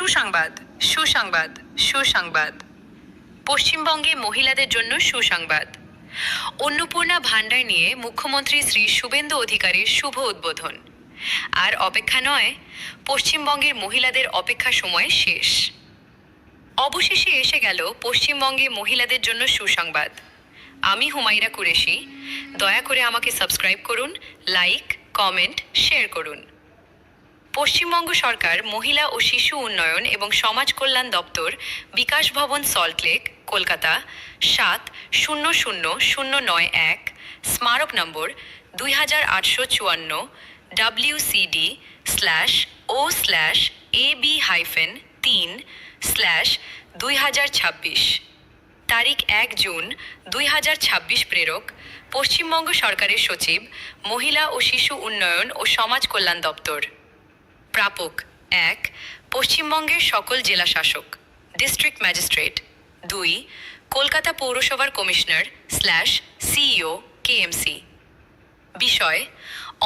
সুসংবাদ সুসংবাদ সুসংবাদ পশ্চিমবঙ্গে মহিলাদের জন্য সুসংবাদ। অন্নপূর্ণা ভাণ্ডার নিয়ে মুখ্যমন্ত্রী শ্রী শুভেন্দু অধিকারীর শুভ উদ্বোধন। আর অপেক্ষা নয়, পশ্চিমবঙ্গের মহিলাদের অপেক্ষা সময় শেষ। অবশেষে এসে গেল পশ্চিমবঙ্গে মহিলাদের জন্য সুসংবাদ। আমি হুমায়রা কুরেশি। দয়া করে আমাকে সাবস্ক্রাইব করুন, লাইক, কমেন্ট, শেয়ার করুন। পশ্চিমবঙ্গ সরকার মহিলা ও শিশু উন্নয়ন এবং সমাজ কল্যাণ দপ্তর, বিকাশ ভবন, সল্টলেক, কলকাতা 700091, স্মারক নম্বর 2854, WCD/O/AB-3/2026, তারিখ 1 জুন 2026, প্রেরক পশ্চিমবঙ্গ সরকারের সচিব, মহিলা ও শিশু উন্নয়ন ও সমাজ কল্যাণ দপ্তর। প্রাপক 1, পশ্চিমবঙ্গের সকল জেলা শাসক, ডিস্ট্রিক্ট ম্যাজিস্ট্রেট। 2, কলকাতা পৌরসভার কমিশনার/CEO KMC। বিষয়: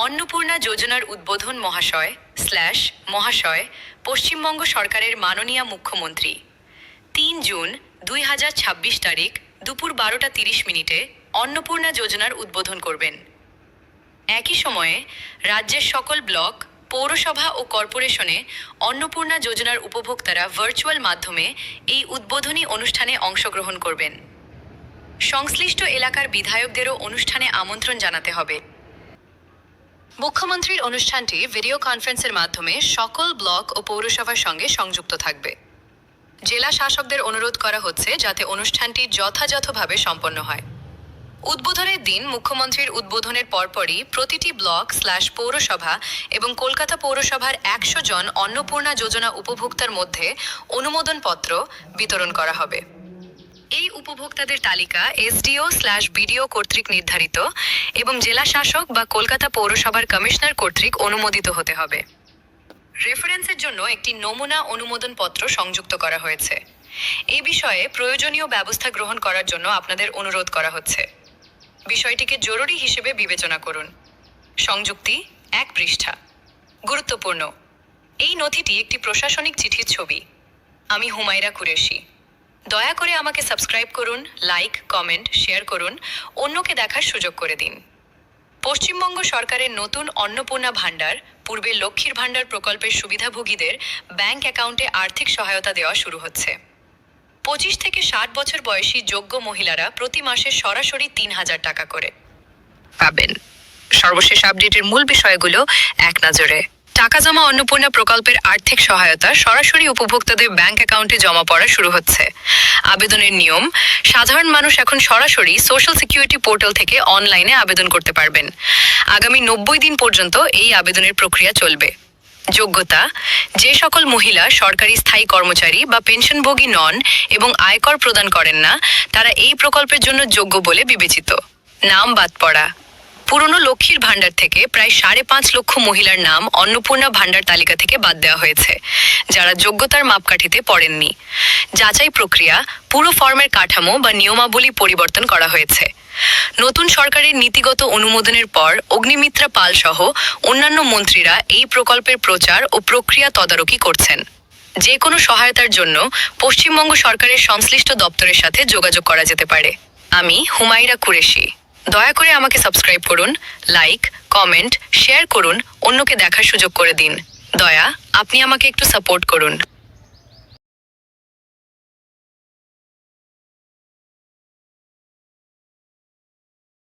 অন্নপূর্ণা যোজনার উদ্বোধন মহাশয় পশ্চিমবঙ্গ সরকারের মাননীয় মুখ্যমন্ত্রী 3 জুন 2026 তারিখ দুপুর 12:30 অন্নপূর্ণা যোজনার উদ্বোধন করবেন। একই সময়ে রাজ্যের সকল ব্লক, পৌরসভা ও কর্পোরেশনে অন্নপূর্ণা যোজনার উপভোক্তারা ভার্চুয়াল মাধ্যমে এই উদ্বোধনী অনুষ্ঠানে অংশগ্রহণ করবেন। সংশ্লিষ্ট এলাকার বিধায়কদেরও অনুষ্ঠানে আমন্ত্রণ জানাতে হবে। মুখ্যমন্ত্রীর অনুষ্ঠানটি ভিডিও কনফারেন্সের মাধ্যমে সকল ব্লক ও পৌরসভার সঙ্গে সংযুক্ত থাকবে। জেলা শাসকদের অনুরোধ করা হচ্ছে যাতে অনুষ্ঠানটি যথাযথভাবে সম্পন্ন হয়। উদ্বোধনের দিন মুখ্যমন্ত্রীর উদ্বোধনের পরপরই প্রতিটি ব্লক/পৌরসভা এবং কলকাতা পৌরসভার 100 জন অন্নপূর্ণা যোজনা উপভোক্তার মধ্যে অনুমোদনপত্র বিতরণ করা হবে। এই উপভোক্তাদের তালিকা SDO/BDO কর্তৃক নির্ধারিত এবং জেলা শাসক বা কলকাতা পৌরসভার কমিশনার কর্তৃক অনুমোদিত হতে হবে। রেফারেন্সের জন্য একটি নমুনা অনুমোদনপত্র সংযুক্ত করা হয়েছে। এই বিষয়ে প্রয়োজনীয় ব্যবস্থা গ্রহণ করার জন্য আপনাদের অনুরোধ করা হচ্ছে। বিষয়টিকে জরুরি হিসেবে বিবেচনা করুন। সংযুক্তি 1 পৃষ্ঠা। গুরুত্বপূর্ণ: এই নথিটি একটি প্রশাসনিক চিঠির ছবি। আমি হুমায়রা কুরেশি। দয়া করে আমাকে সাবস্ক্রাইব করুন, লাইক, কমেন্ট, শেয়ার করুন, অন্যকে দেখার সুযোগ করে দিন। পশ্চিমবঙ্গ সরকারের নতুন অন্নপূর্ণা ভাণ্ডার, পূর্বে লক্ষ্মীর ভাণ্ডার প্রকল্পের সুবিধাভোগীদের ব্যাংক অ্যাকাউন্টে আর্থিক সহায়তা দেওয়া শুরু হচ্ছে। 25 থেকে 60 বছর বয়সী যোগ্য মহিলারা প্রতি মাসে সরাসরি 3000 টাকা করে পাবেন। সর্বশেষ আপডেটের মূল বিষয়গুলো এক নজরে। টাকা জমা অন্নপূর্ণা প্রকল্পের আর্থিক সহায়তা সরাসরি উপভোক্তাদের ব্যাংক অ্যাকাউন্টে জমা পড়া শুরু হচ্ছে। আবেদনের নিয়ম: সাধারণ মানুষ এখন সরাসরি সোশ্যাল সিকিউরিটি পোর্টাল থেকে অনলাইনে আবেদন করতে পারবেন। আগামী 90 দিন পর্যন্ত এই আবেদনের প্রক্রিয়া চলবে। যোগ্যতা: যে সকল মহিলা সরকারি স্থায়ী কর্মচারী বা পেনশনভোগী নন এবং আয়কর প্রদান করেন না, তারা এই প্রকল্পের জন্য যোগ্য বলে বিবেচিত। নাম বাদ পড়া: পুরনো লক্ষ্মীর ভাণ্ডার থেকে প্রায় 5.5 লক্ষ মহিলার নাম অন্নপূর্ণা ভাণ্ডার তালিকা থেকে বাদ দেওয়া হয়েছে, যারা যোগ্যতার মাপকাঠিতে পড়েননি। যাচাই প্রক্রিয়া: পুরো ফর্মের কাঠামো বা নিয়মাবলী পরিবর্তন করা হয়েছে। নতুন সরকারের নীতিগত অনুমোদনের পর অগ্নিমিত্রা পাল সহ অন্যান্য মন্ত্রীরা এই প্রকল্পের প্রচার ও প্রক্রিয়া তদারকি করছেন। যে কোনো সহায়তার জন্য পশ্চিমবঙ্গ সরকারের সংশ্লিষ্ট দপ্তরের সাথে যোগাযোগ করা যেতে পারে। আমি হুমায়রা কুরেশি। দয়া করে আমাকে সাবস্ক্রাইব করুন, লাইক, কমেন্ট, শেয়ার করুন, অন্যকে দেখার সুযোগ করে দিন। দয়া, আপনি আমাকে একটু সাপোর্ট করুন।